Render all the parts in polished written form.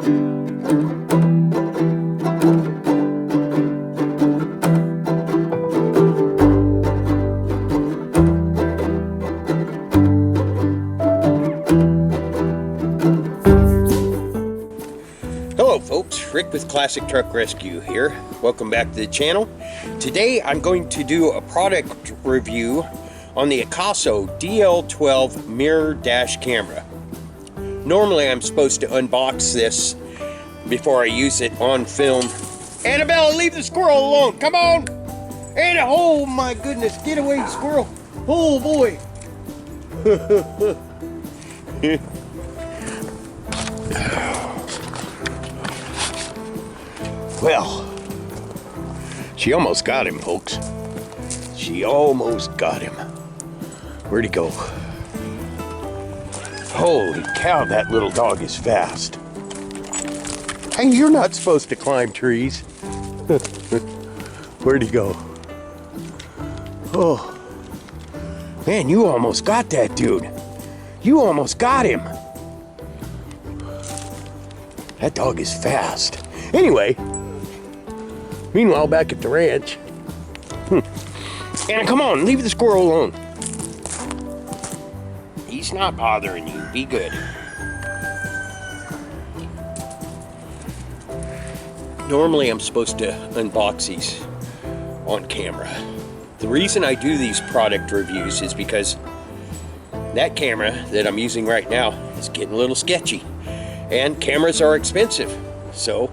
Hello folks, Rick with Classic Truck Rescue here. Welcome back to the channel. Today I'm going to do a product review on the Akaso DL12 mirror dash camera. Normally I'm supposed to unbox this before I use it on film. Annabelle, leave the squirrel alone, come on! And oh my goodness, get away squirrel. Oh boy. Well, she almost got him, folks. She almost got him. Where'd he go? Holy cow, that little dog is fast. Hey, you're not supposed to climb trees. Where'd he go? Oh, man, you almost got that dude. You almost got him. That dog is fast. Anyway, meanwhile, back at the ranch. Anna, come on, leave the squirrel alone. He's not bothering you. Be good. Normally, I'm supposed to unbox these on camera. The reason I do these product reviews is because that camera that I'm using right now is getting a little sketchy. And cameras are expensive. So,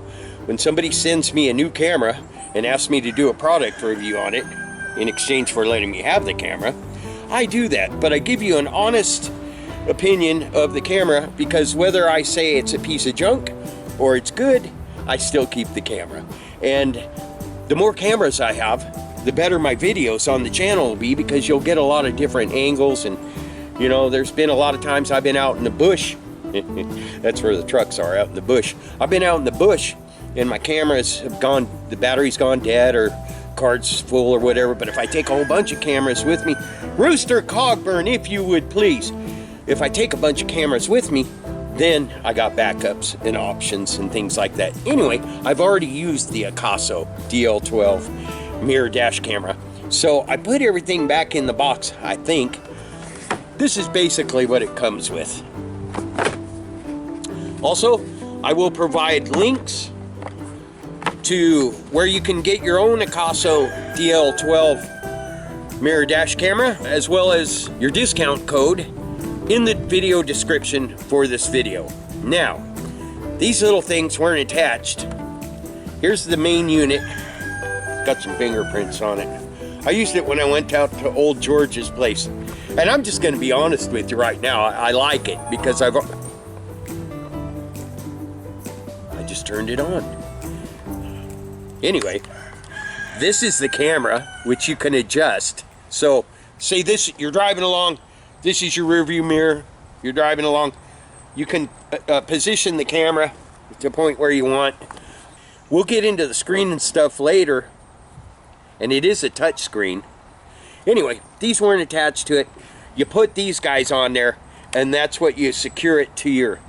when somebody sends me a new camera and asks me to do a product review on it in exchange for letting me have the camera, I do that, but I give you an honest opinion of the camera, because whether I say it's a piece of junk or it's good, I still keep the camera. And the more cameras I have, the better my videos on the channel will be, because you'll get a lot of different angles. And you know, there's been a lot of times I've been out in the bush. That's where the trucks are, out in the bush. I've been out in the bush and my cameras have gone, the battery's gone dead or card's full or whatever. But if I take a whole bunch of cameras with me, Rooster Cogburn, if you would please, if I take a bunch of cameras with me, then I got backups and options and things like that. Anyway, I've already used the Akaso DL12 mirror dash camera, so I put everything back in the box. I think this is basically what it comes with. Also, I will provide links to where you can get your own Akaso DL12 mirror dash camera, as well as your discount code in the video description for this video. Now, these little things weren't attached. Here's the main unit. Got some fingerprints on it. I used it when I went out to Old George's place. And I'm just gonna be honest with you right now. I like it because I just turned it on. Anyway, this is the camera, which you can adjust. So, say this, you're driving along, this is your rear view mirror, you're driving along, you can position the camera to a point where you want. We'll get into the screen and stuff later, and it is a touch screen. Anyway, these weren't attached to it. You put these guys on there, and that's what you secure it to your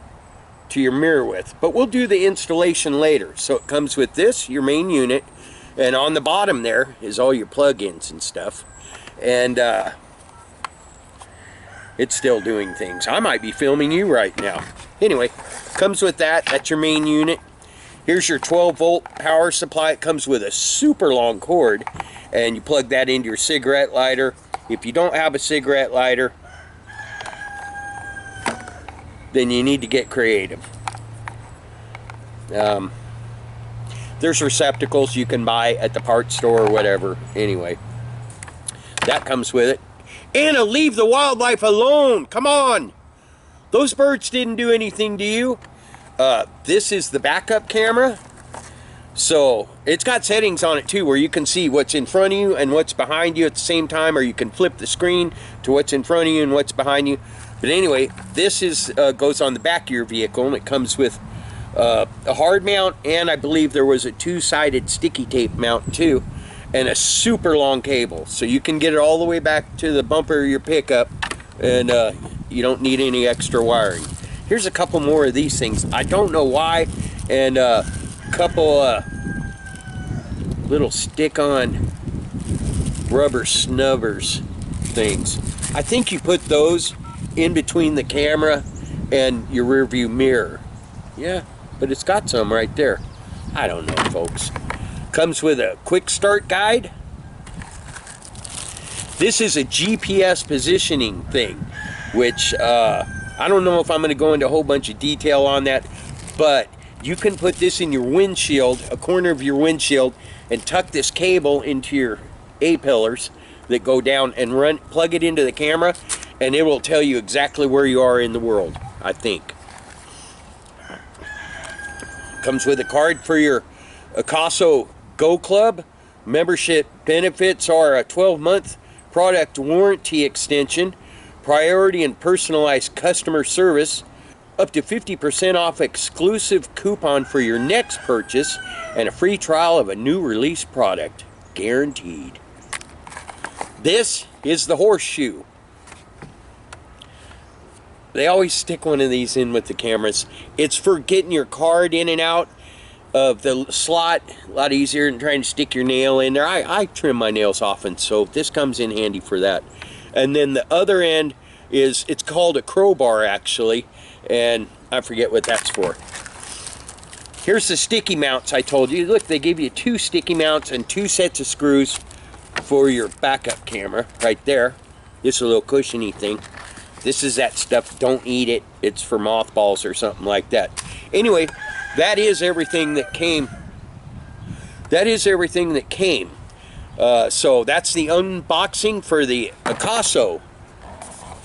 mirror with. But we'll do the installation later. So it comes with this, your main unit, and on the bottom there is all your plug-ins and stuff. And it's still doing things. I might be filming you right now. Anyway, comes with that. That's your main unit. Here's your 12-volt power supply. It comes with a super long cord, and you plug that into your cigarette lighter. If you don't have a cigarette lighter, then you need to get creative. There's receptacles you can buy at the parts store or whatever. Anyway, that comes with it. Anna, leave the wildlife alone. Come on. Those birds didn't do anything to you. This is the backup camera. So it's got settings on it too, where you can see what's in front of you and what's behind you at the same time, or you can flip the screen to what's in front of you and what's behind you. But anyway, this is goes on the back of your vehicle, and it comes with a hard mount, and I believe there was a two-sided sticky tape mount too, and a super long cable, so you can get it all the way back to the bumper of your pickup, and you don't need any extra wiring. Here's a couple more of these things. I don't know why. And a couple little stick-on rubber snubbers things. I think you put those in between the camera and your rear view mirror. Yeah, but it's got some right there. I don't know, folks. Comes with a quick start guide. This is a GPS positioning thing, which I don't know if I'm going to go into a whole bunch of detail on that, but you can put this in your windshield, a corner of your windshield, and tuck this cable into your A-pillars that go down and plug it into the camera, and it will tell you exactly where you are in the world, I think. Comes with a card for your Akaso Go Club. Membership benefits are a 12-month product warranty extension, priority and personalized customer service, up to 50% off exclusive coupon for your next purchase, and a free trial of a new release product, guaranteed. This is the horseshoe. They always stick one of these in with the cameras. It's for getting your card in and out of the slot. A lot easier than trying to stick your nail in there. I trim my nails often, so this comes in handy for that. And then the other end is, it's called a crowbar actually, and I forget what that's for. Here's the sticky mounts I told you. Look, they give you 2 sticky mounts and 2 sets of screws for your backup camera right there. This is a little cushiony thing. This is that stuff, don't eat it. It's for mothballs or something like that. Anyway, that is everything that came. That is everything that came. So that's the unboxing for the Akaso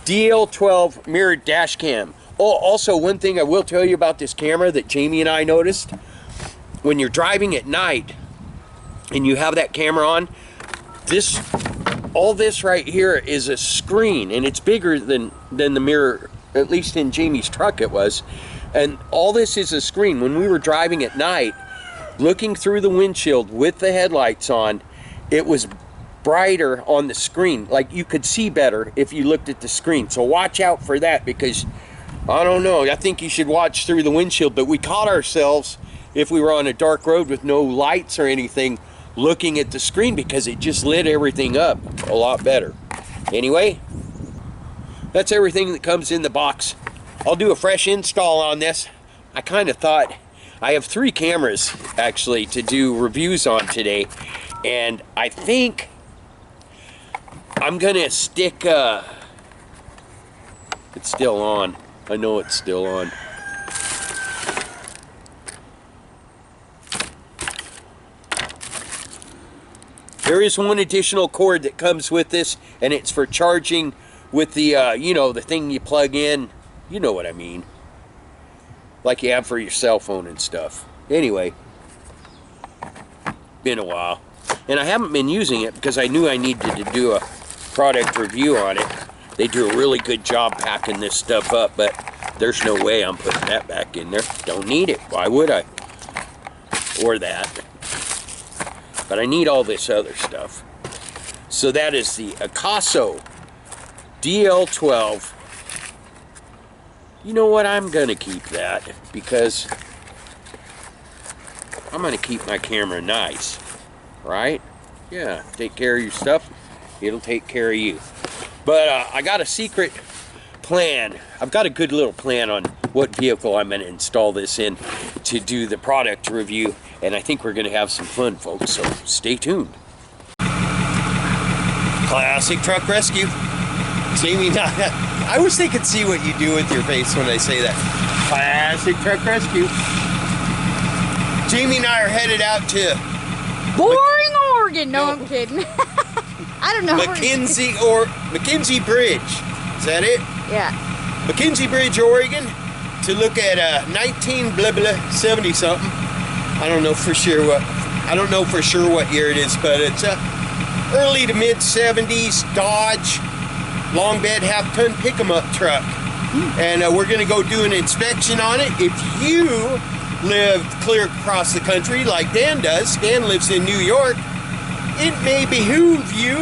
DL12 mirrored dash cam. Oh, also one thing I will tell you about this camera that Jamie and I noticed. When you're driving at night and you have that camera on, all this right here is a screen, and it's bigger than the mirror, at least in Jamie's truck it was. And all this is a screen. When we were driving at night, looking through the windshield with the headlights on, it was brighter on the screen. Like you could see better if you looked at the screen. So watch out for that, because I don't know, I think you should watch through the windshield. But we caught ourselves, if we were on a dark road with no lights or anything, looking at the screen, because it just lit everything up a lot better. Anyway, that's everything that comes in the box. I'll do a fresh install on this. I kind of thought, I have 3 cameras actually to do reviews on today, and I think I'm gonna stick, it's still on. I know it's still on. There is one additional cord that comes with this, and it's for charging with the, you know, the thing you plug in. You know what I mean. Like you have for your cell phone and stuff. Anyway, been a while. And I haven't been using it because I knew I needed to do a product review on it. They do a really good job packing this stuff up, but there's no way I'm putting that back in there. Don't need it. Why would I? Or that. But I need all this other stuff. So that is the Akaso DL12. You know what? I'm going to keep that, because I'm going to keep my camera nice. Right? Yeah. Take care of your stuff. It'll take care of you. But I got a secret plan. I've got a good little plan on what vehicle I'm going to install this in to do the product review. And I think we're going to have some fun, folks, so stay tuned. Classic truck rescue. Jamie, I wish they could see what you do with your face when I say that. Classic truck rescue. Jamie and I are headed out to Boring, Oregon. No, I'm kidding. I don't know. McKenzie Bridge. Is that it? Yeah. McKenzie Bridge, Oregon, to look at 70 something. I don't know for sure what year it is, but it's a early to mid 70s Dodge long bed half-ton pick-em-up truck. And we're going to go do an inspection on it. If you live clear across the country like Dan does, Dan lives in New York, it may behoove you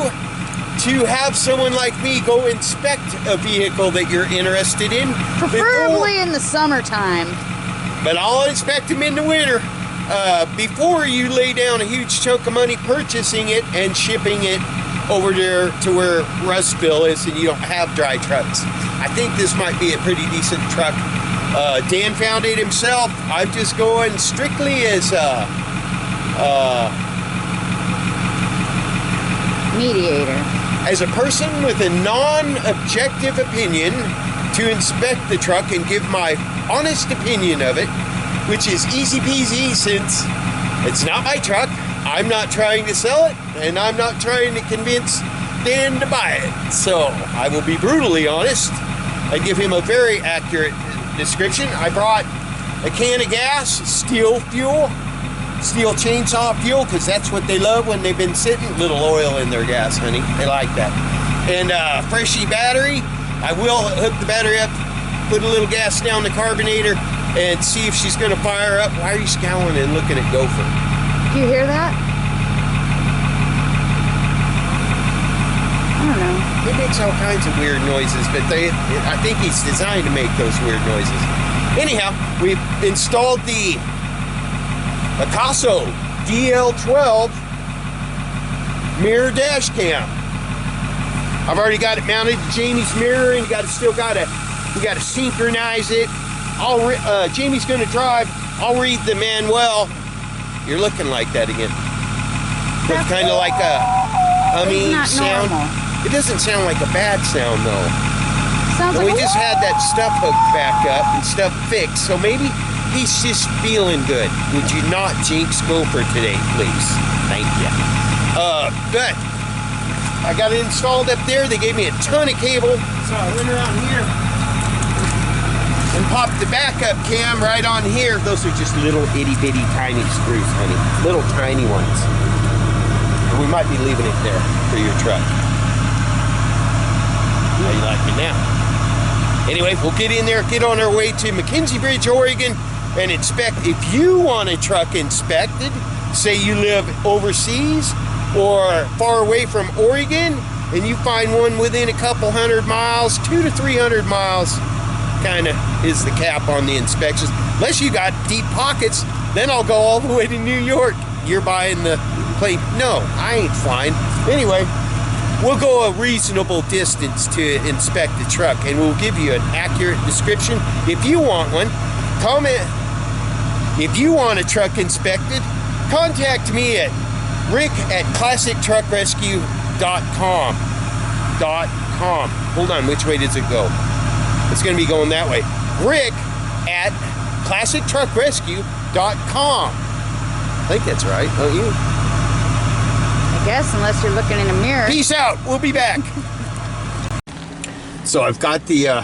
to have someone like me go inspect a vehicle that you're interested in. Preferably in the summertime. But I'll inspect them in the winter. Before you lay down a huge chunk of money purchasing it and shipping it over there to where Rustville is and you don't have dry trucks. I think this might be a pretty decent truck. Dan found it himself. I'm just going strictly as mediator. As a person with a non-objective opinion to inspect the truck and give my honest opinion of it, which is easy peasy since it's not my truck. I'm not trying to sell it, and I'm not trying to convince Dan to buy it. So I will be brutally honest. I give him a very accurate description. I brought a can of gas, steel fuel, steel chainsaw fuel, because that's what they love when they've been sitting. Little oil in their gas, honey. They like that. And freshy battery. I will hook the battery up, put a little gas down the carbonator, and see if she's going to fire up. Why are you scowling and looking at Gopher? Do you hear that? I don't know. It makes all kinds of weird noises, but I think he's designed to make those weird noises. Anyhow, we've installed the Akaso DL12 mirror dash cam. I've already got it mounted to Jamie's mirror, and you got to synchronize it. Jamie's going to drive. I'll read the manual. You're looking like that again. It's kind of like a humming sound. Normal. It doesn't sound like a bad sound though. Sounds like we just had that stuff hooked back up and stuff fixed, so maybe he's just feeling good. Would you not jinx Gopher today, please? Thank you. But I got it installed up there. They gave me a ton of cable, so I went around here and popped the backup cam right on here. Those are just little itty bitty tiny screws, honey. Little tiny ones. And we might be leaving it there for your truck. How you like it now? Anyway, we'll get in there, get on our way to McKenzie Bridge, Oregon, and inspect. If you want a truck inspected, say you live overseas or far away from Oregon, and you find one within a couple 100 miles, 200 to 300 miles, kind of is the cap on the inspections. Unless you got deep pockets, then I'll go all the way to New York. You're buying the plane. No, I ain't flying. Anyway, we'll go a reasonable distance to inspect the truck, and we'll give you an accurate description. If you want one, comment. If you want a truck inspected, contact me at rick@classictruckrescue.com. Hold on, which way does it go? It's going to be going that way. rick@classictruckrescue.com. I think that's right, don't you? I guess, unless you're looking in a mirror. Peace out. We'll be back. So I've got the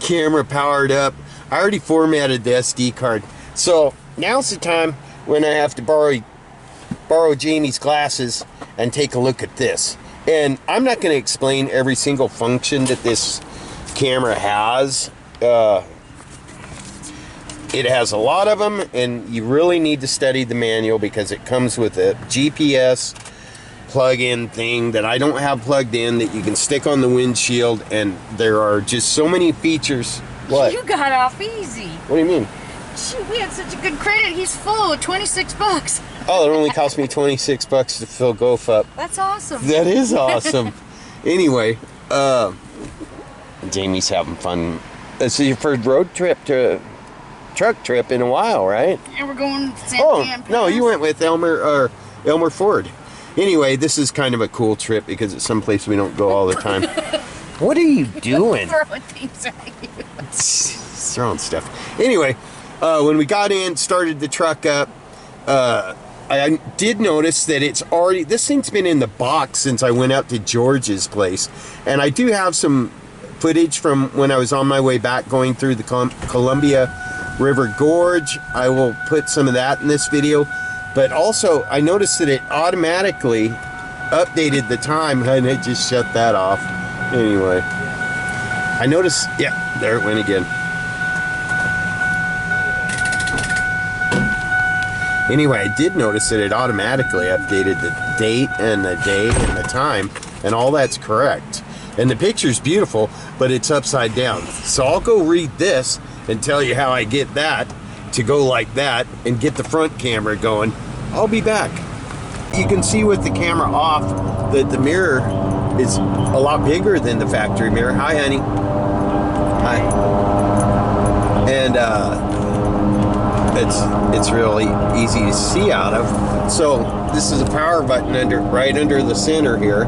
camera powered up. I already formatted the SD card. So now's the time when I have to borrow Jamie's glasses and take a look at this. And I'm not going to explain every single function that this camera has. It has a lot of them, and you really need to study the manual because it comes with a GPS plug-in thing that I don't have plugged in that you can stick on the windshield, and there are just so many features. What? You got off easy. What do you mean? Shoot, we had such a good credit. He's full, 26 bucks. Oh, it only cost me 26 bucks to fill Gof up. That's awesome. That is awesome. Anyway, Jamie's having fun. This is your first road trip to truck trip in a while, right? And we're going to San Oh, no, you went with Elmer Ford. Anyway, this is kind of a cool trip because it's someplace we don't go all the time. What are you doing? Throwing things at you. Throwing stuff. Anyway, when we got in, started the truck up, I did notice that this thing's been in the box since I went out to George's place. And I do have some footage from when I was on my way back going through the Columbia River Gorge. I will put some of that in this video. But also, I noticed that it automatically updated the time, and it just shut that off. Anyway, I noticed, yeah, there it went again. Anyway, I did notice that it automatically updated the date and the day and the time and all that's correct. And the picture's beautiful, but it's upside down. So I'll go read this and tell you how I get that to go like that and get the front camera going. I'll be back. You can see with the camera off that the mirror is a lot bigger than the factory mirror. Hi, honey. Hi. And it's really easy to see out of. So this is a power button right under the center here.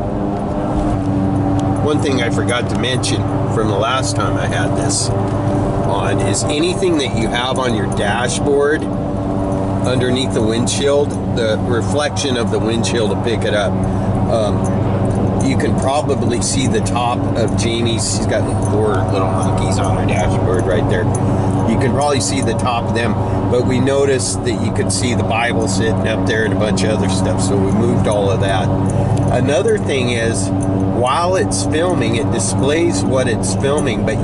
One thing I forgot to mention from the last time I had this on is anything that you have on your dashboard underneath the windshield, the reflection of the windshield will pick it up. You can probably see the top of Jamie's. She's got 4 little monkeys on her dashboard right there. You can probably see the top of them, but we noticed that you could see the Bible sitting up there and a bunch of other stuff, so we moved all of that. Another thing is, while it's filming, it displays what it's filming, but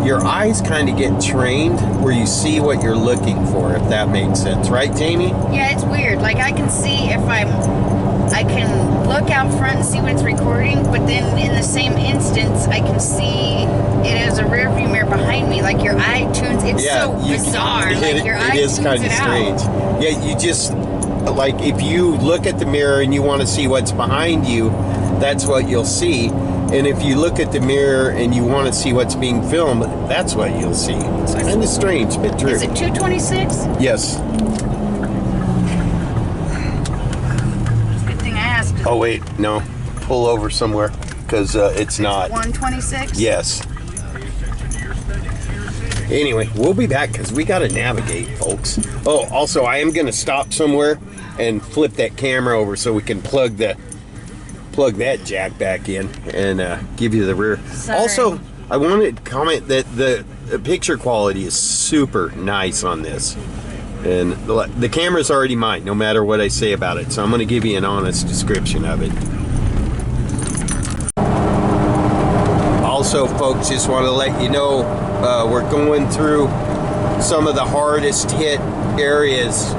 your eyes kind of get trained where you see what you're looking for, if that makes sense. Right, Jamie? Yeah, it's weird. Like, I can see if I can look out front and see what it's recording, but then in the same instance, I can see it as a rear view mirror behind me. Like, your eye tunes, it's so bizarre. Like, your eye tunes it out. It is kind of strange. Yeah, you just, like, if you look at the mirror and you want to see what's behind you, that's what you'll see. And if you look at the mirror and you want to see what's being filmed, that's what you'll see. It's kind of strange, but true. Is it 226? Yes. Good thing I asked. Oh, wait, no. Pull over somewhere, because it's not. 126? Yes. Anyway, we'll be back, because we got to navigate, folks. Oh, also, I am going to stop somewhere and flip that camera over so we can plug that jack back in and give you the rear. Sorry. Also, I wanted to comment that the picture quality is super nice on this, and the camera's already mine no matter what I say about it, so I'm going to give you an honest description of it. Also, folks, just want to let you know we're going through some of the hardest hit areas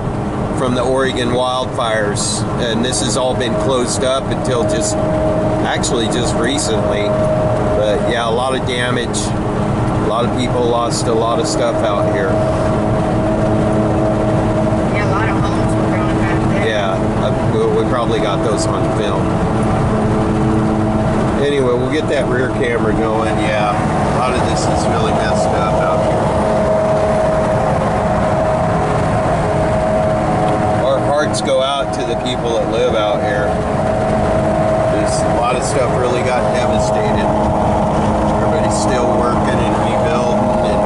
from the Oregon wildfires, and this has all been closed up until just recently. But yeah, a lot of damage, a lot of people lost a lot of stuff out here. Yeah, a lot of homes were going back there. Yeah, we probably got those on film. Anyway, we'll get that rear camera going. Yeah, a lot of this is really messed up out here. Go out to the people that live out here. There's a lot of stuff really got devastated. Everybody's still working and rebuilding, and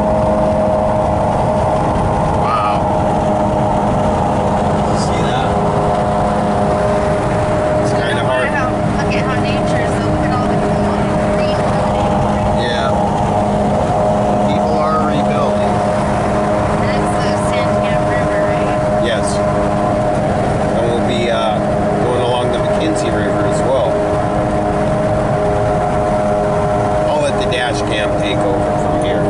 wow. See that? It's kind of hard. Look at how nature is. Look at all the green. Yeah. People are rebuilding. That's the Sandcamp River, right? Yes. Going along the River as well. I'll let the Dashcam take over from here.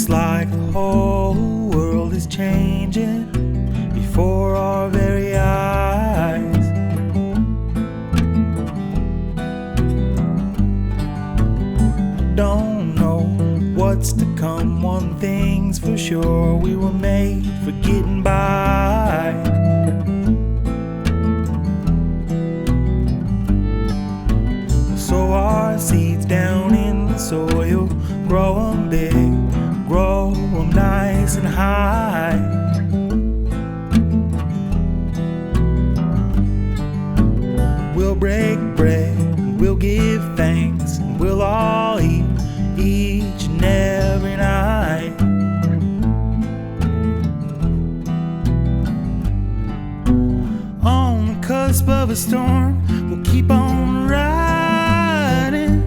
Like the whole world is changing before our very eyes. Don't know what's to come, one thing's for sure, we were made for getting by. We'll sow our seeds down in the soil, grow 'em big, grow 'em nice and high. We'll break bread, and we'll give thanks, and we'll all eat each and every night. On the cusp of a storm, we'll keep on riding.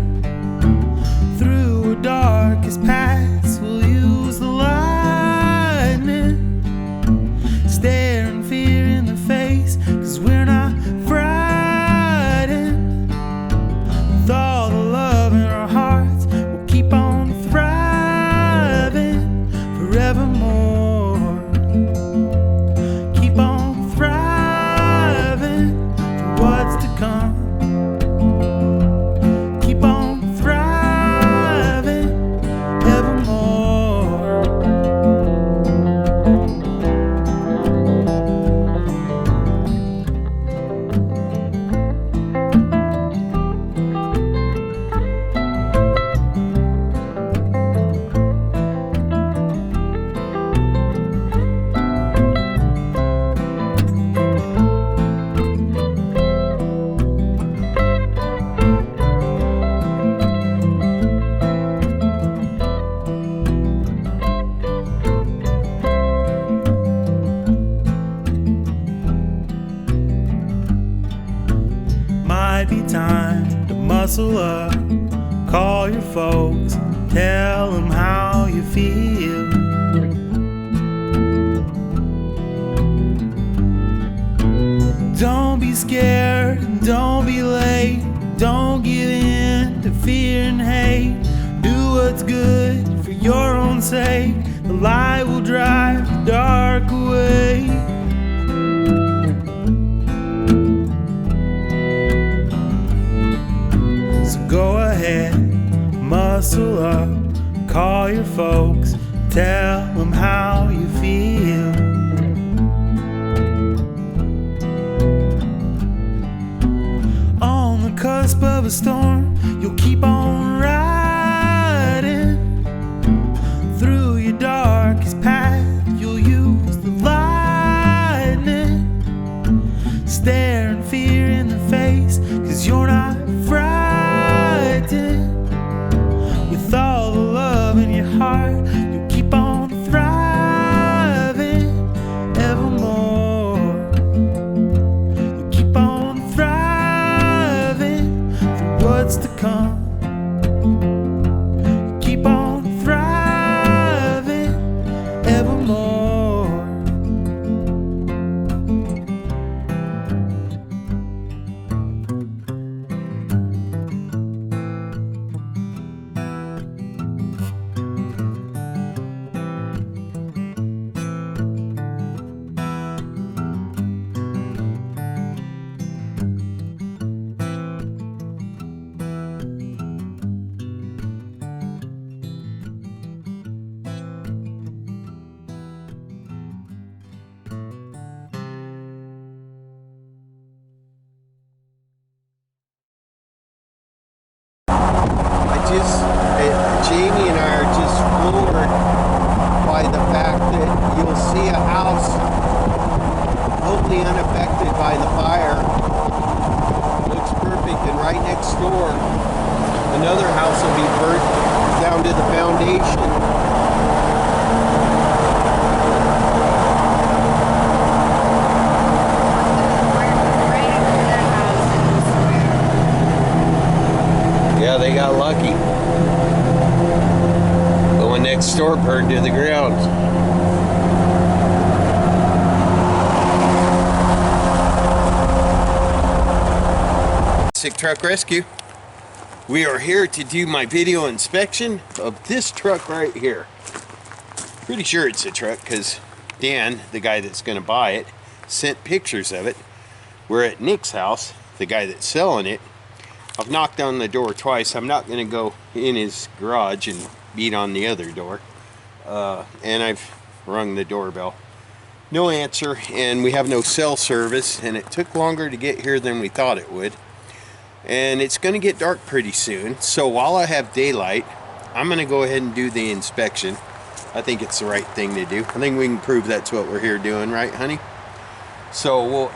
be time to muscle up. Call your folks, tell them how you feel. Don't be scared, don't be late. Don't give in to fear and hate. Do what's good for your own sake. The light will drive the dark away. So go ahead, muscle up. Call your folks, tell them how you feel. On the cusp of a storm, you'll keep on riding. Through your darkest path, you'll use the lightning. Staring fear in the face, 'cause you're not frightened. With all the love in your heart, you'll keep on thriving evermore. You'll keep on thriving through what's to come. You keep on thriving evermore. Jamie and I are just floored by the fact that you'll see a house totally unaffected by the fire. Looks perfect, and right next door, another house will be burnt down to the foundation. Yeah, they got lucky. The one next door burned to the ground. Sick Truck Rescue. We are here to do my video inspection of this truck right here. Pretty sure it's a truck because Dan, the guy that's going to buy it, sent pictures of it. We're at Nick's house, the guy that's selling it. I've knocked on the door twice. I'm not going to go in his garage and beat on the other door. And I've rung the doorbell. No answer, and we have no cell service, and it took longer to get here than we thought it would. And it's going to get dark pretty soon, so while I have daylight, I'm going to go ahead and do the inspection. I think it's the right thing to do. I think we can prove that's what we're here doing, right, honey? So, we'll,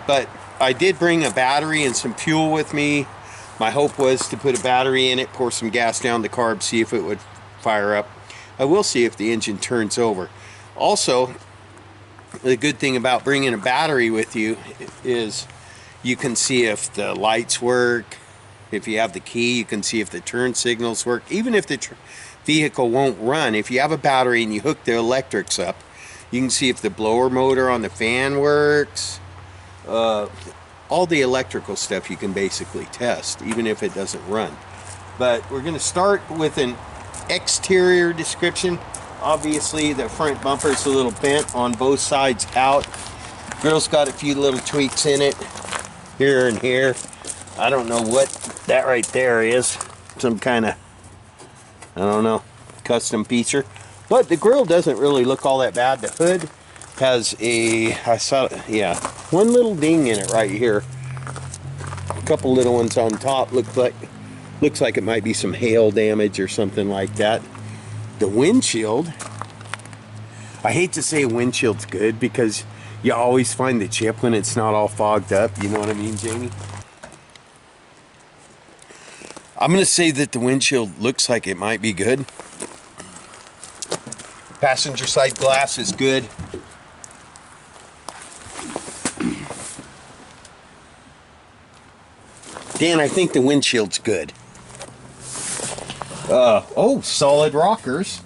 but I did bring a battery and some fuel with me. My hope was to put a battery in it, pour some gas down the carb, see if it would fire up. I will see if the engine turns over. Also, the good thing about bringing a battery with you is you can see if the lights work. If you have the key, you can see if the turn signals work. Even if the vehicle won't run, if you have a battery and you hook the electrics up, you can see if the blower motor on the fan works. All the electrical stuff you can basically test, even if it doesn't run. But we're going to start with an exterior description. Obviously, the front bumper is a little bent on both sides out. Girl's got a few little tweaks in it, here and here. I don't know what that right there is. Some kind of, I don't know, custom feature. But the grill doesn't really look all that bad. The hood has a, I saw, yeah, one little ding in it right here. A couple little ones on top. Looks like it might be some hail damage or something like that. The windshield, I hate to say windshield's good because you always find the chip when it's not all fogged up. You know what I mean, Jamie? I'm going to say that the windshield looks like it might be good. Passenger side glass is good. Dan, I think the windshield's good. Oh, solid rockers.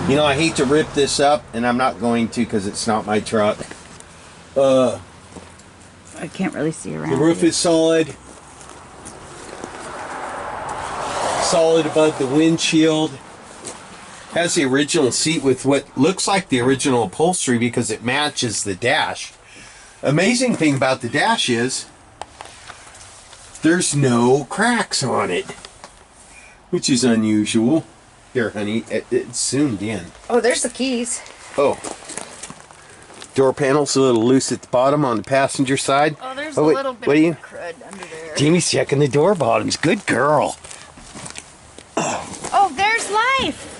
You know, I hate to rip this up, and I'm not going to because it's not my truck. I can't really see around. The roof is solid. Solid above the windshield. Has the original seat with what looks like the original upholstery because it matches the dash. Amazing thing about the dash is there's no cracks on it, which is unusual. Here, honey, it's zoomed in. Oh, there's the keys. Oh. Door panel's a little loose at the bottom on the passenger side. Oh, there's a little bit of crud under there. Jamie's checking the door bottoms. Good girl. Oh, there's life.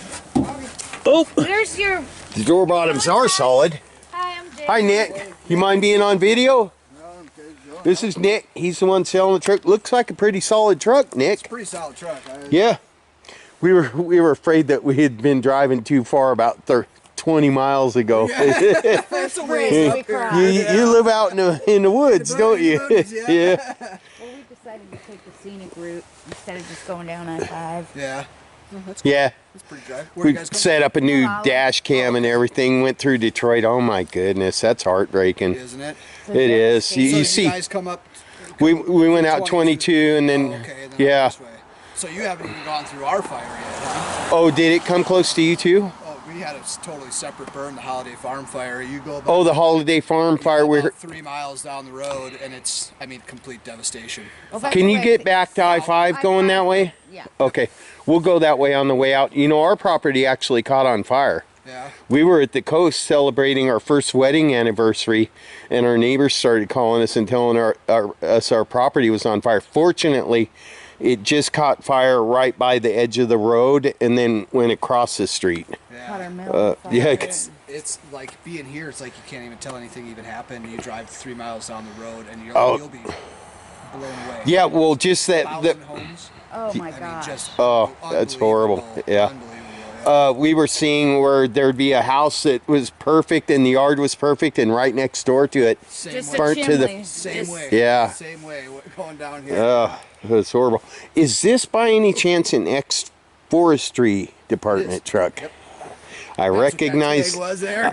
Oh, There's your... the door bottoms are solid. Hi, I'm Jay. Hi, Nick. You mind being on video? This is Nick. He's the one selling the truck. Looks like a pretty solid truck, Nick. It's a pretty solid truck. Yeah. We were afraid that we had been driving too far about 20 miles ago. That's a ways up here. You live out in the woods, don't you? Yeah. Well, we decided to take the scenic route instead of just going down I-5. Yeah. That's Yeah. pretty dry. Where you We guys going? set up a new dash cam and everything. Went through Detroit. Oh my goodness, that's heartbreaking. Isn't it? It is. So You see, guys come up. we went out 22 and then, Oh, okay, then yeah. this way. So you haven't even gone through our fire yet, huh? Oh, did it come close to you too? Oh, we had a totally separate burn, the Holiday Farm fire. You go about, Oh, the Holiday Farm fire. about We're 3 miles down the road, and it's, I mean, complete devastation. Well, that's Can you the get way- back to I-5 going that way? Yeah. Okay, we'll go that way on the way out. You know, our property actually caught on fire. Yeah. We were at the coast celebrating our first wedding anniversary, and our neighbors started calling us and telling us our property was on fire. Fortunately, it just caught fire right by the edge of the road and then went across the street. Caught our Yeah. mill fire. Yeah, It's like being here, it's like you can't even tell anything even happened. You drive 3 miles down the road, and you'll be blown away. Yeah, well, just that. 1,000 homes. Oh my I mean, God. just Oh, that's horrible. unbelievable, Yeah. unbelievable, yeah. We were seeing where there'd be a house that was perfect and the yard was perfect, and right next door to it, Same Just way. a burnt to the- chimney. Same Just- way. Yeah. Same way going down here. it's horrible. Is this by any chance an ex-forestry department truck? Yep. I recognize. That was there.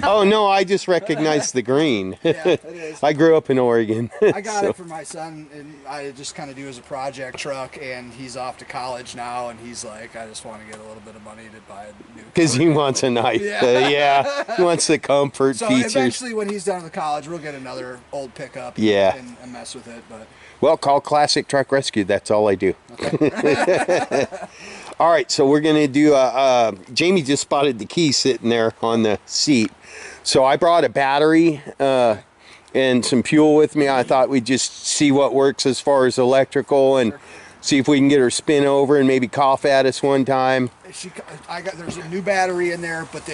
Oh no, I just recognized the green. yeah, it is. I grew up in Oregon. I got so- it for my son, and I just kind of do as a project truck. And he's off to college now, and he's like, I just want to get a little bit of money to buy a new. Because he wants a nice, Yeah. he wants the comfort So features. eventually, when he's done with college, we'll get another old pickup. Yeah. And mess with it, but. Well, call Classic Truck Rescue. That's all I do. All right, so we're gonna do. Jamie just spotted the key sitting there on the seat, so I brought a battery and some fuel with me. I thought we'd just see what works as far as electrical and see if we can get her spin over and maybe cough at us one time. There's a new battery in there, but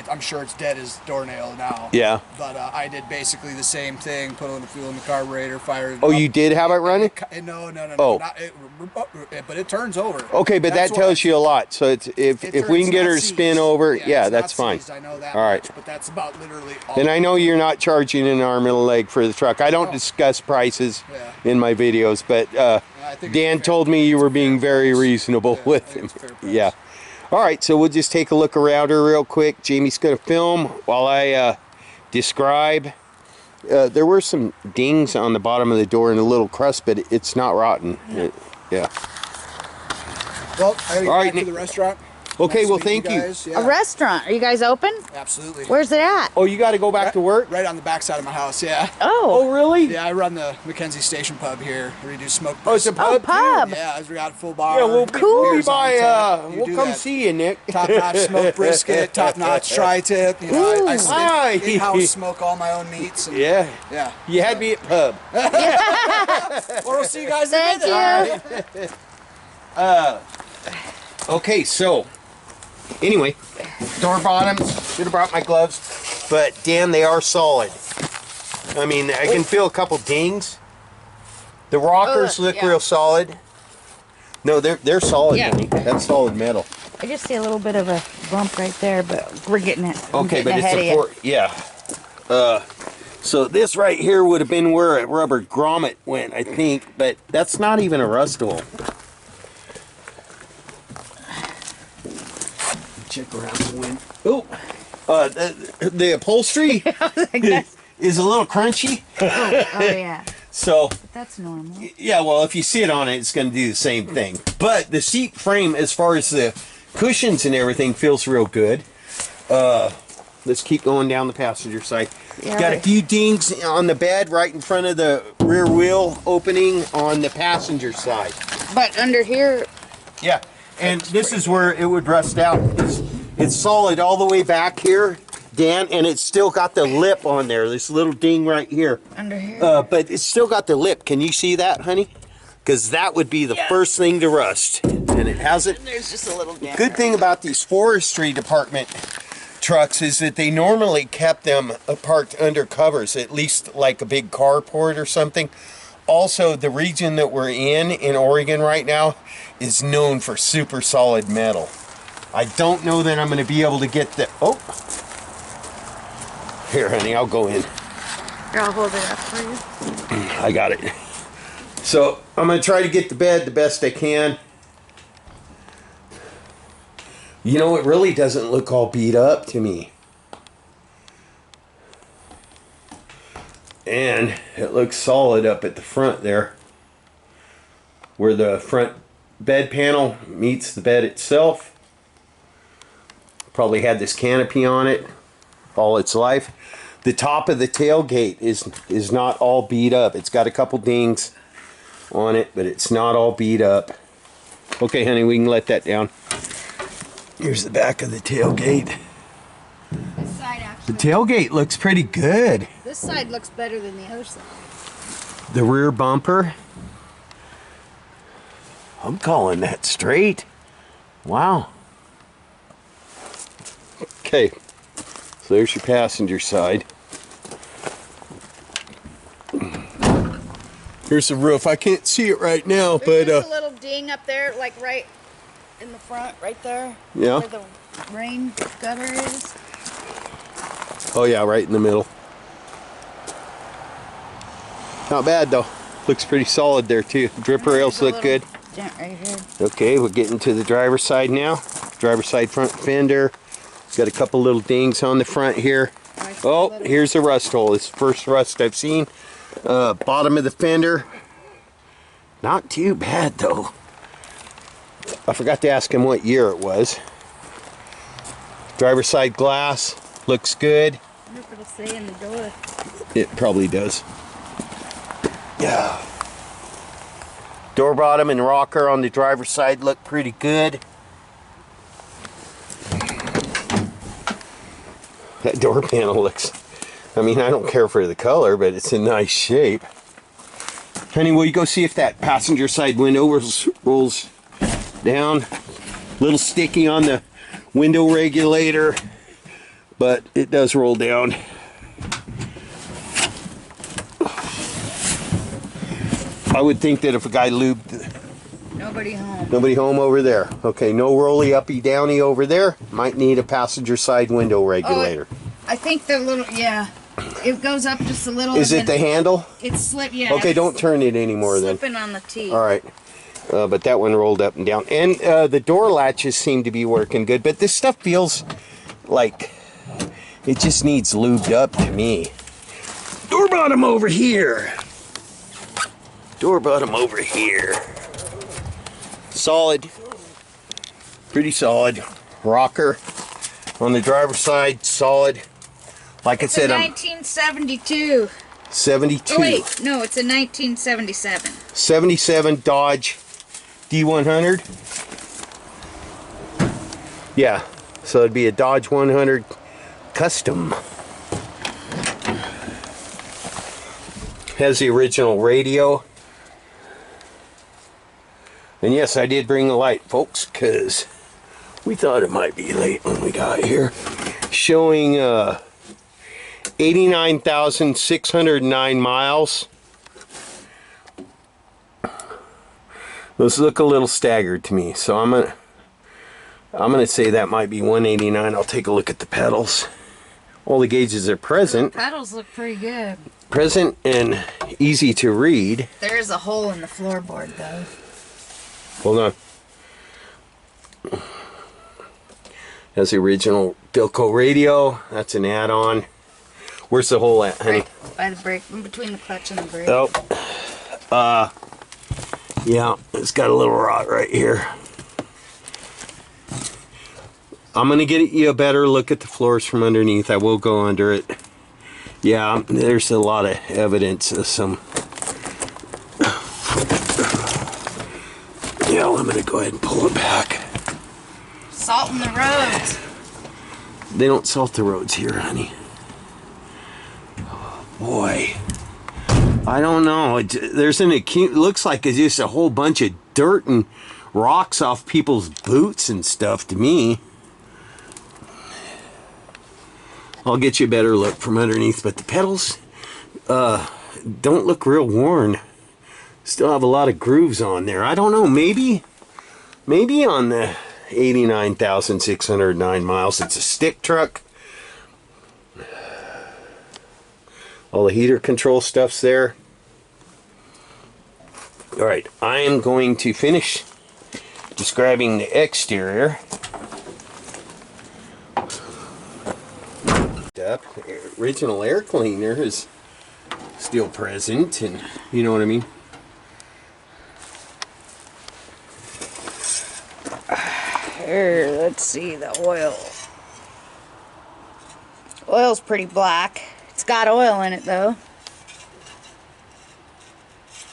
I'm sure it's dead as doornail now. Yeah. But I did basically the same thing. Put a little fuel in the carburetor, fired it Oh, up. you did have it running? No. Oh. But it turns over. Okay, but That's that tells you a lot. So it's if we can get her to spin over, yeah, it's that's not fine. seized, I know that All right. much, but that's about literally all. And I know you're not charging an arm and a leg for the truck. I don't discuss prices Yeah. in my videos, but I think Dan it's fair. told me you were It's being fair very price. reasonable Yeah, I with think him. it's fair price. Yeah. All right, so we'll just take a look around her real quick. Jamie's going to film while I describe. There were some dings on the bottom of the door and a little crust, but it's not rotten. Yeah. Well, I gotta get All right, back to Nick. the restaurant. Okay, Nice well, to meet thank you. guys. A Yeah, restaurant. Are you guys open? absolutely. Where's it at? Oh, you got to go back to work? Right on the back side of my house. Yeah. Oh, really? Yeah, I run the Mackenzie Station Pub here. We do smoke. Oh, it's a brisket. pub, too? Pub. Yeah, we got a full bar. Yeah, we'll Cool. be Beers on by. tap. You We'll do come that. see you, Nick. Top-notch smoked brisket, top-notch tri-tip. You know, I Hi. in-house smoke all my own meats. And, Yeah. Yeah. You had me at pub. Well, we'll see you guys Thank again. you. Okay, so anyway, door bottoms. Should have brought my gloves, but Dan, they are solid. I mean, I can feel a couple dings. The rockers look yeah. real solid. No, they're solid, Yeah. honey. That's solid metal. I just see a little bit of a bump right there, but we're getting it. I'm Okay, but getting it's ahead a of you. yeah. So this right here would have been where a rubber grommet went, I think, but that's not even a rust hole. Check around the wind. Oh, the upholstery is a little crunchy. Oh yeah. So That's normal. yeah, well, if you sit on it, it's going to do the same thing. But the seat frame, as far as the cushions and everything, feels real good. Let's keep going down the passenger side. Yeah, Got a few dings on the bed right in front of the rear wheel opening on the passenger side. But under here, Yeah, and this is where it would rust out. It's solid all the way back here, Dan, and it's still got the lip on there. This little ding right here. under here. But it's still got the lip. Can you see that, honey? Because that would be the first thing to rust, and it hasn't. There's just a little dent. Good thing about these forestry department trucks is that they normally kept them parked under covers, at least like a big carport or something. Also, the region that we're in Oregon right now is known for super solid metal. I don't know that I'm going to be able to get the... Oh! Here, honey, I'll go in. Here, I'll hold it up for you. I got it. So, I'm going to try to get the bed the best I can. You know, it really doesn't look all beat up to me. And it looks solid up at the front there, where the front bed panel meets the bed itself. Probably had this canopy on it all its life. The top of the tailgate is not all beat up. It's got a couple dings on it, but it's not all beat up. Okay, honey, we can let that down. Here's the back of the tailgate. This side The actually. tailgate looks pretty good. This side looks better than the other side. The rear bumper. I'm calling that straight. Wow. Okay. So there's your passenger side. Here's the roof. I can't see it right now, There's but just a little ding up there, like right in the front, right there. Yeah. Where the rain gutter is. oh yeah, right in the middle. Not bad though. Looks pretty solid there too. Drip rails There's a look little good. dent right here. Okay, we're getting to the driver's side now. Driver's side front fender. Got a couple little dings on the front here. Oh, here's a rust hole. It's the first rust I've seen. Bottom of the fender. Not too bad though. I forgot to ask him what year it was. Driver's side glass looks good. I wonder if it'll say in the door. It probably does. Yeah. Door bottom and rocker on the driver's side look pretty good. That door panel looks, I mean, I don't care for the color, but it's in nice shape. Honey, will you go see if that passenger side window rolls down? A little sticky on the window regulator, but it does roll down. I would think that if a guy lubed... Nobody home. Nobody home over there. Okay, no rolly uppy downy over there. Might need a passenger side window regulator. I think the little, yeah. It goes up just a little. Is it the handle? It's slip, yeah. Okay, don't turn it anymore then. Slipping on the T. All right. But that one rolled up and down. And the door latches seem to be working good. But this stuff feels like it just needs lubed up to me. Door bottom over here. Door bottom over here. Solid. Pretty solid. Rocker on the driver's side, solid. Like I said, It's a I'm 1972. 72. Oh, wait. No, it's a 1977. 77 Dodge D100. Yeah, so it'd be a Dodge 100 Custom. Has the original radio. And yes, I did bring the light, folks, because we thought it might be late when we got here. Showing 89,609 miles. Those look a little staggered to me, so I'm gonna say that might be 189. I'll take a look at the pedals. All the gauges are present. Pedals look pretty good. Present and easy to read. There is a hole in the floorboard though. Hold on. That's the original Philco radio. That's an add-on. Where's the hole at, honey? Right by the brake, in between the clutch and the brake. Oh. Yeah, it's got a little rot right here. I'm gonna get you a better look at the floors from underneath. I will go under it. Yeah, there's a lot of evidence of some. Yeah, I'm gonna go ahead and pull it back. Salting the roads. They don't salt the roads here, honey. Oh, boy. I don't know. There's an acute. Looks like it's just a whole bunch of dirt and rocks off people's boots and stuff to me. I'll get you a better look from underneath, but the pedals don't look real worn. Still have a lot of grooves on there. I don't know. Maybe on the 89,609 miles, it's a stick truck. All the heater control stuff's there. All right, I am going to finish describing the exterior. The original air cleaner is still present, and you know what I mean. Here, let's see the oil. Oil's pretty black. It's got oil in it though.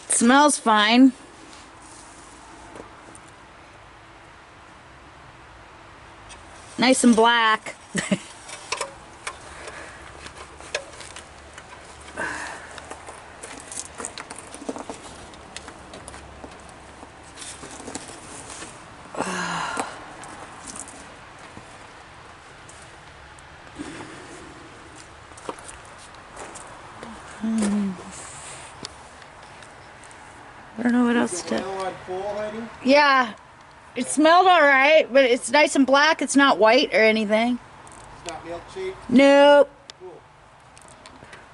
It smells fine. Nice and black. I don't know what else to. Yeah, it smelled all right, but it's nice and black. It's not white or anything. It's not milkshake? Nope. Cool.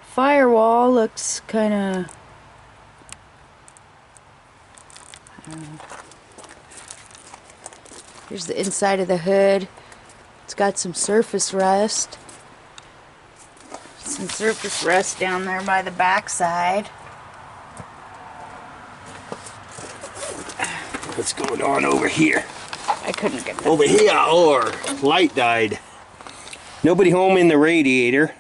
Firewall looks kind of. I don't know. Here's the inside of the hood. It's got some surface rust. Some surface rust down there by the backside. What's going on over here? I couldn't get that. Over here, or light died. Nobody home in the radiator.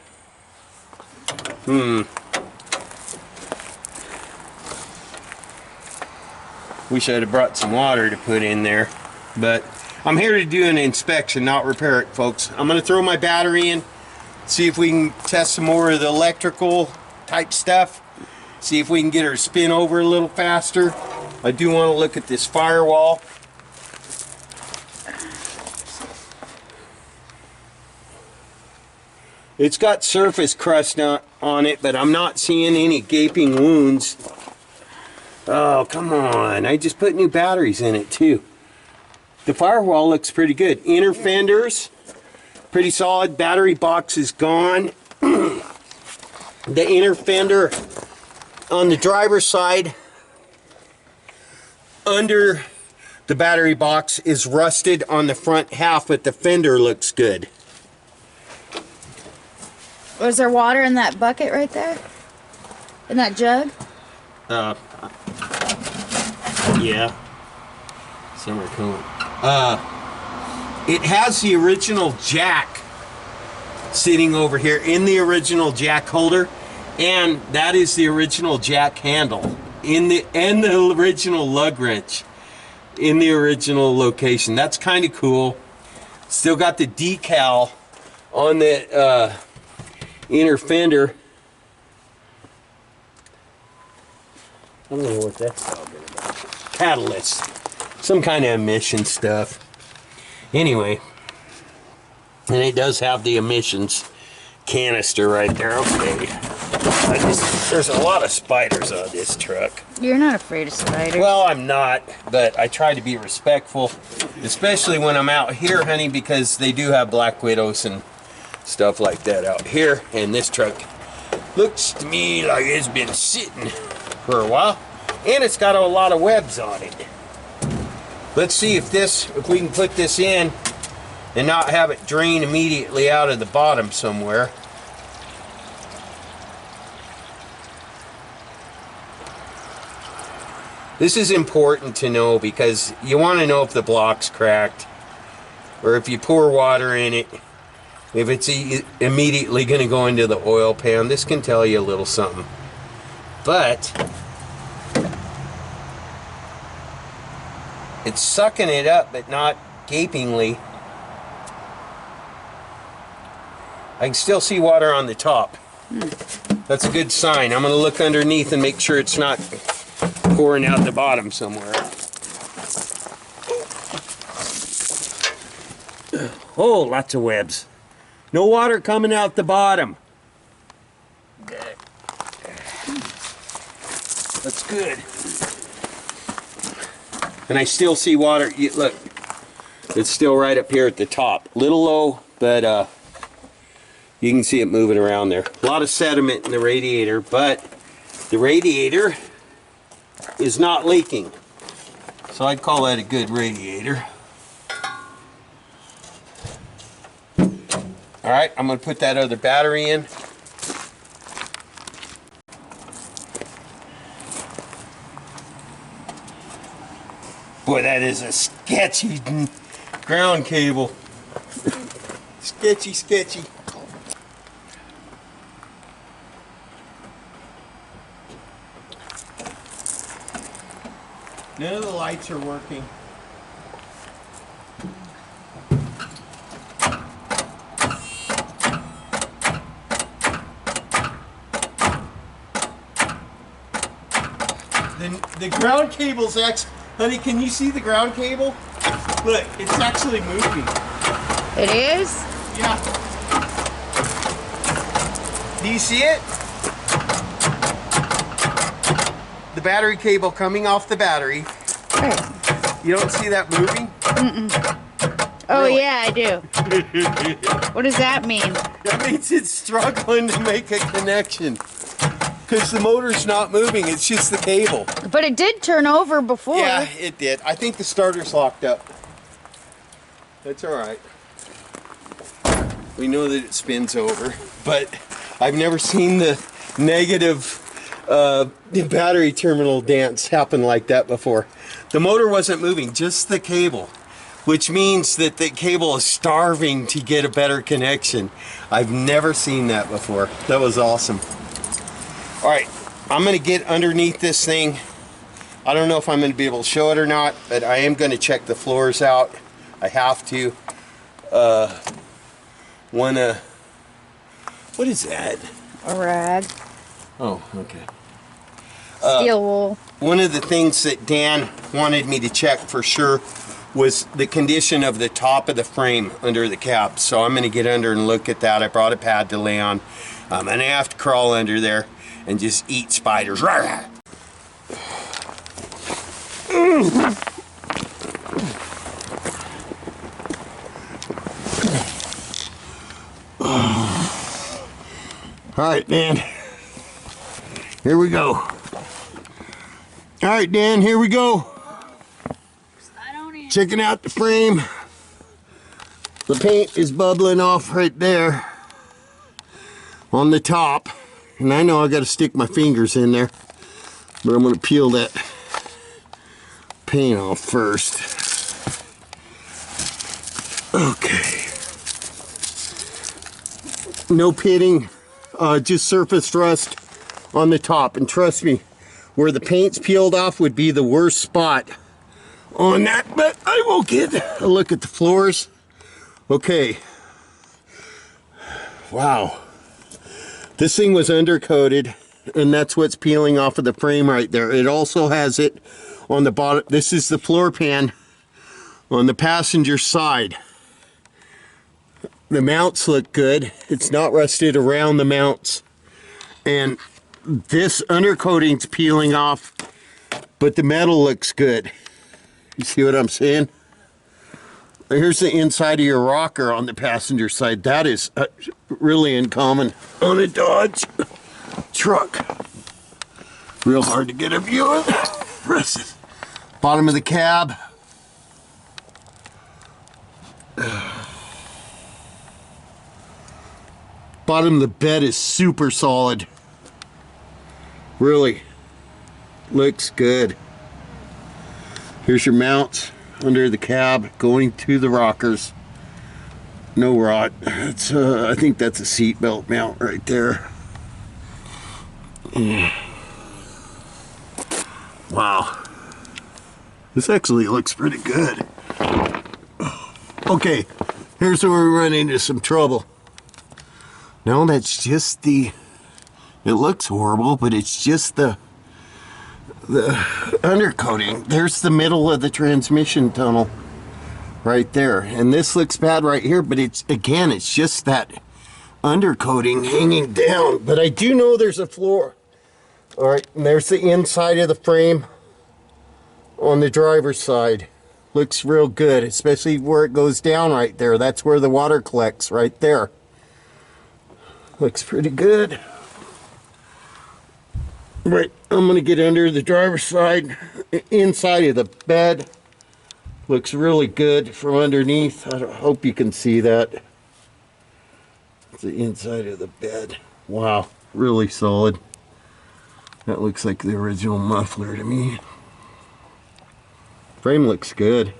Wish I'd have brought some water to put in there, but I'm here to do an inspection, not repair it, folks. I'm gonna throw my battery in, see if we can test some more of the electrical type stuff, see if we can get her to spin over a little faster. I do want to look at this firewall. It's got surface crust on it, but I'm not seeing any gaping wounds. Oh, come on. I just put new batteries in it, too. The firewall looks pretty good. Inner fenders, pretty solid. Battery box is gone. The inner fender on the driver's side under the battery box is rusted on the front half, but the fender looks good. Was there water in that bucket right there? In that jug? Yeah. Summer coolant. It has the original jack sitting over here in the original jack holder, and that is the original jack handle and the original lug wrench in the original location. That's kind of cool. Still got the decal on the inner fender. I don't know what that's all about. Catalyst, some kind of emission stuff. Anyway, and it does have the emissions canister right there. Okay, there's a lot of spiders on this truck. You're not afraid of spiders. Well, I'm not, but I try to be respectful, especially when I'm out here hunting, because they do have black widows and stuff like that out here. And this truck looks to me like it's been sitting for a while, and it's got a lot of webs on it. Let's see if we can put this in and not have it drain immediately out of the bottom somewhere. This is important to know because you want to know if the block's cracked, or if you pour water in it, if it's immediately going to go into the oil pan. This can tell you a little something. But it's sucking it up, but not gapingly. I can still see water on the top. That's a good sign. I'm going to look underneath and make sure it's not pouring out the bottom somewhere. Oh, lots of webs. No water coming out the bottom. That's good. And I still see water. Look, it's still right up here at the top. Little low, but you can see it moving around there. A lot of sediment in the radiator, but the radiator is not leaking. So I'd call that a good radiator. All right, I'm going to put that other battery in. Boy, that is a sketchy ground cable. Sketchy, sketchy. None of the lights are working. The ground cable's actually, honey, can you see the ground cable? Look, it's actually moving. It is? Yeah. Do you see it? The battery cable coming off the battery. Right. You don't see that moving? Mm-mm. Oh, really? Yeah, I do. What does that mean? That means it's struggling to make a connection. Because the motor's not moving, it's just the cable. But it did turn over before. Yeah, it did. I think the starter's locked up. That's all right. We know that it spins over, but I've never seen the negative battery terminal dance happen like that before. The motor wasn't moving, just the cable, which means that the cable is starving to get a better connection. I've never seen that before. That was awesome. All right, I'm going to get underneath this thing. I don't know if I'm going to be able to show it or not, but I am going to check the floors out. I have to. What is that? A rag. Oh, okay. Steel wool. One of the things that Dan wanted me to check for sure was the condition of the top of the frame under the cap. So I'm going to get under and look at that. I brought a pad to lay on. And I have to crawl under there and just eat spiders. All right, Dan. Here we go. All right, Dan, here we go. Checking out the frame. The paint is bubbling off right there on the top. And I know I got to stick my fingers in there, but I'm going to peel that paint off first. Okay. No pitting, just surface rust on the top. And trust me, where the paint's peeled off would be the worst spot on that, but I will get a look at the floors. Okay. Wow. This thing was undercoated, and that's what's peeling off of the frame right there. It also has it on the bottom. This is the floor pan on the passenger side. The mounts look good. It's not rusted around the mounts. And this undercoating's peeling off, but the metal looks good. You see what I'm saying? Here's the inside of your rocker on the passenger side. That is really uncommon on a Dodge truck. Real hard to get a view of. Bottom of the cab. Bottom of the bed is super solid. Really looks good. Here's your mounts under the cab going to the rockers. No rot. It's I think that's a seat belt mount right there. Wow. This actually looks pretty good. Okay, here's where we run into some trouble. No, that's just the, it looks horrible, but it's just the undercoating. There's the middle of the transmission tunnel right there. And this looks bad right here, but it's, again, it's just that undercoating hanging down. But I do know there's a floor. All right, and there's the inside of the frame on the driver's side. Looks real good, especially where it goes down right there. That's where the water collects, right there. Looks pretty good. Right, I'm gonna get under the driver's side. Inside of the bed looks really good from underneath. I hope you can see that. It's the inside of the bed. Wow, really solid. That looks like the original muffler to me. Frame looks good.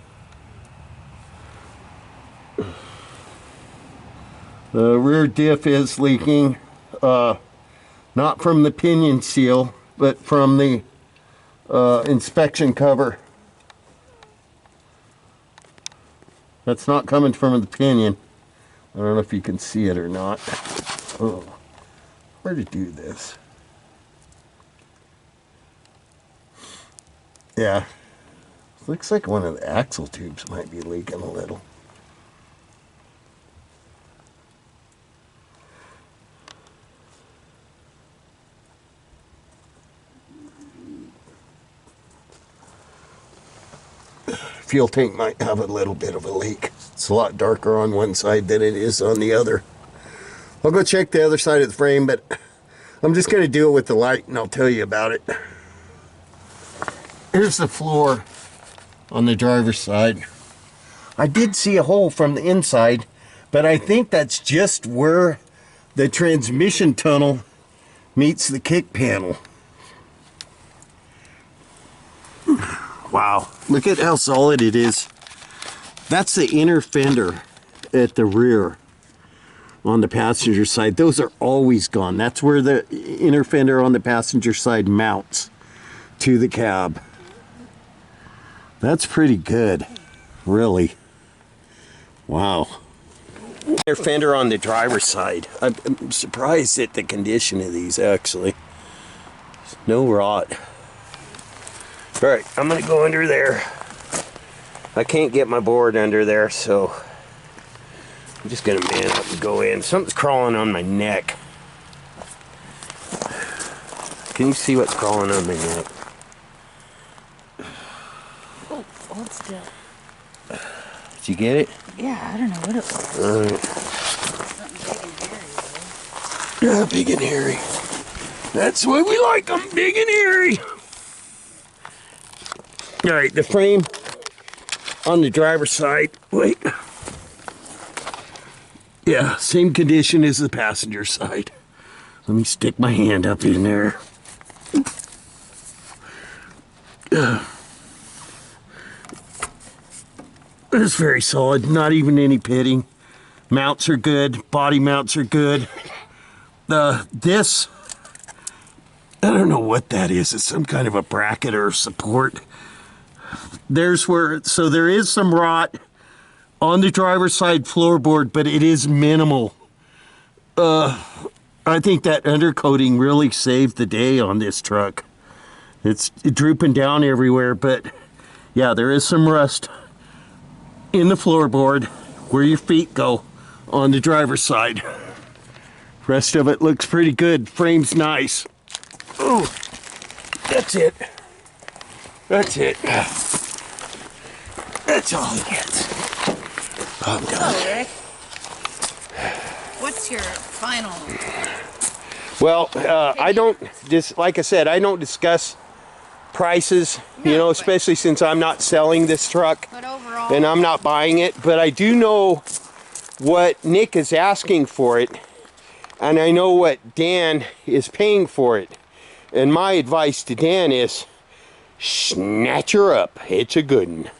The rear diff is leaking, not from the pinion seal, but from the inspection cover. That's not coming from the pinion. I don't know if you can see it or not. Oh, where to do this? Yeah. Looks like one of the axle tubes might be leaking a little. Fuel tank might have a little bit of a leak. It's a lot darker on one side than it is on the other. I'll go check the other side of the frame, but I'm just going to do it with the light and I'll tell you about it. Here's the floor on the driver's side. I did see a hole from the inside, but I think that's just where the transmission tunnel meets the kick panel. Wow, look at how solid it is. That's the inner fender at the rear on the passenger side. Those are always gone. That's where the inner fender on the passenger side mounts to the cab. That's pretty good, really. Wow. Inner fender on the driver's side. I'm surprised at the condition of these, actually. No rot. All right, I'm gonna go under there. I can't get my board under there, so I'm just gonna man up and go in. Something's crawling on my neck. Can you see what's crawling on my neck? Oh, hold still. Did you get it? Yeah, I don't know what it was. All right. Something big and hairy, though. Yeah, big and hairy. That's why we like them, big and hairy. All right, the frame on the driver's side. Wait. Yeah, same condition as the passenger side. Let me stick my hand up in there. It's very solid, not even any pitting. Mounts are good, body mounts are good. This, I don't know what that is. It's some kind of a bracket or support. There's where, so there is some rot on the driver's side floorboard, but it is minimal. I think that undercoating really saved the day on this truck. It's drooping down everywhere, but yeah, there is some rust in the floorboard where your feet go on the driver's side. Rest of it looks pretty good. Frame's nice. Oh, that's it. That's it. That's all it gets. Calm down. Hello, Rick. What's your final? Well, I don't just like I said, I don't discuss prices, you No, know, but- especially since I'm not selling this truck But overall, and I'm not buying it. But I do know what Nick is asking for it, and I know what Dan is paying for it. And my advice to Dan is, snatch her up. It's a good one.